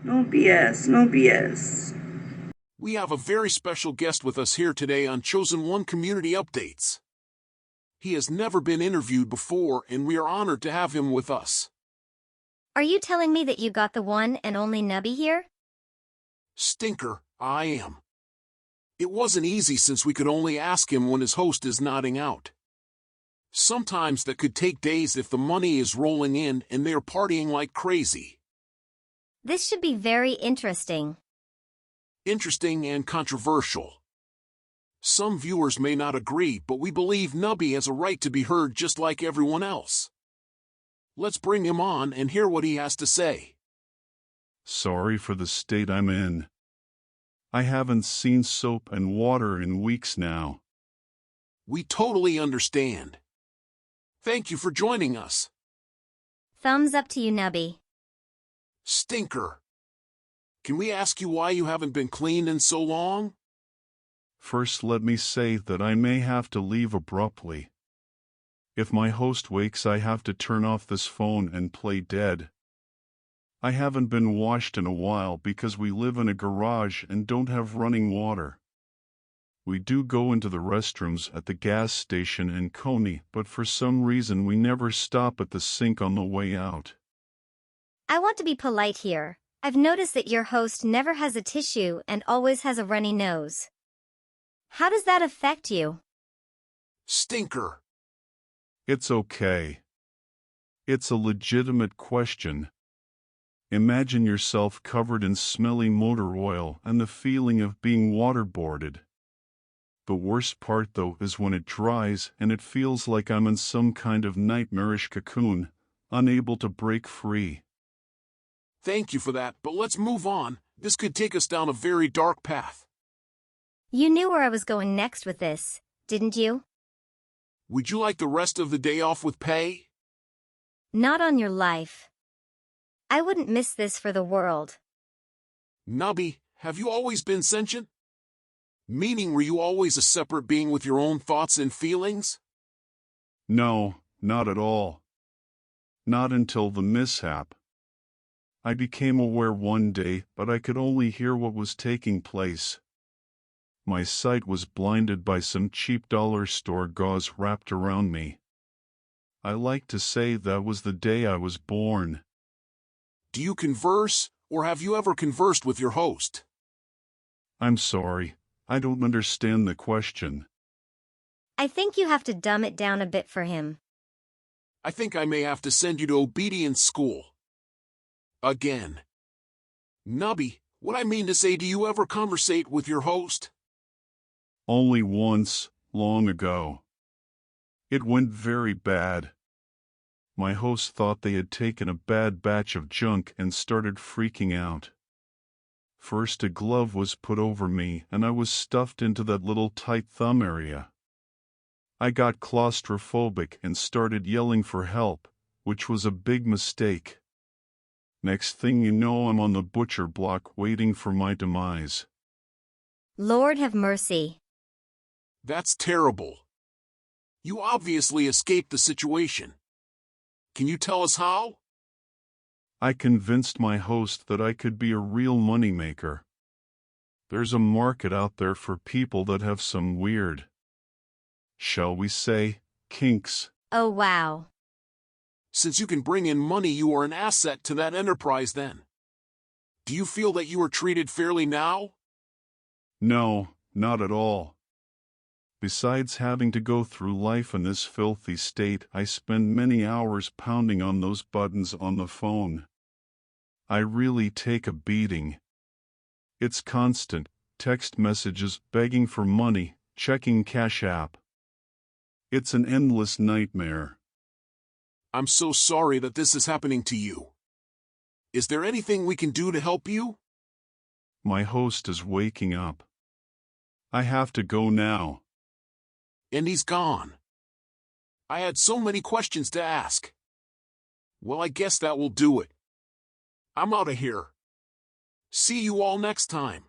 No BS, no BS. We have a very special guest with us here today on Chosen One Community Updates. He has never been interviewed before, and we are honored to have him with us. Are you telling me that you got the one and only Nubby here? Stinker, I am. It wasn't easy since we could only ask him when his host is nodding out. Sometimes that could take days if the money is rolling in and they are partying like crazy. This should be very interesting. Interesting and controversial. Some viewers may not agree, but we believe Nubby has a right to be heard just like everyone else. Let's bring him on and hear what he has to say. Sorry for the state I'm in. I haven't seen soap and water in weeks now. We totally understand. Thank you for joining us. Thumbs up to you, Nubby. Stinker. Can we ask you why you haven't been cleaned in so long? First, let me say that I may have to leave abruptly. If my host wakes, I have to turn off this phone and play dead. I haven't been washed in a while because we live in a garage and don't have running water. We do go into the restrooms at the gas station in Coney, but for some reason we never stop at the sink on the way out. I want to be polite here. I've noticed that your host never has a tissue and always has a runny nose. How does that affect you? Stinker. It's okay. It's a legitimate question. Imagine yourself covered in smelly motor oil and the feeling of being waterboarded. The worst part, though, is when it dries and it feels like I'm in some kind of nightmarish cocoon, unable to break free. Thank you for that, but let's move on. This could take us down a very dark path. You knew where I was going next with this, didn't you? Would you like the rest of the day off with pay? Not on your life. I wouldn't miss this for the world. Nubby, have you always been sentient? Meaning, were you always a separate being with your own thoughts and feelings? No, not at all. Not until the mishap. I became aware one day, but I could only hear what was taking place. My sight was blinded by some cheap dollar store gauze wrapped around me. I like to say that was the day I was born. Do you converse, or have you ever conversed with your host? I'm sorry, I don't understand the question. I think you have to dumb it down a bit for him. I think I may have to send you to obedience school. Again. Nubby, what I mean to say, do you ever conversate with your host? Only once, long ago. It went very bad. My host thought they had taken a bad batch of junk and started freaking out. First, a glove was put over me and I was stuffed into that little tight thumb area. I got claustrophobic and started yelling for help, which was a big mistake. Next thing you know, I'm on the butcher block waiting for my demise. Lord have mercy. That's terrible. You obviously escaped the situation. Can you tell us how? I convinced my host that I could be a real moneymaker. There's a market out there for people that have some weird, shall we say, kinks. Oh wow. Since you can bring in money, you are an asset to that enterprise then. Do you feel that you are treated fairly now? No, not at all. Besides having to go through life in this filthy state, I spend many hours pounding on those buttons on the phone. I really take a beating. It's constant, text messages, begging for money, checking Cash App. It's an endless nightmare. I'm so sorry that this is happening to you. Is there anything we can do to help you? My host is waking up. I have to go now. And he's gone. I had so many questions to ask. Well, I guess that will do it. I'm out of here. See you all next time.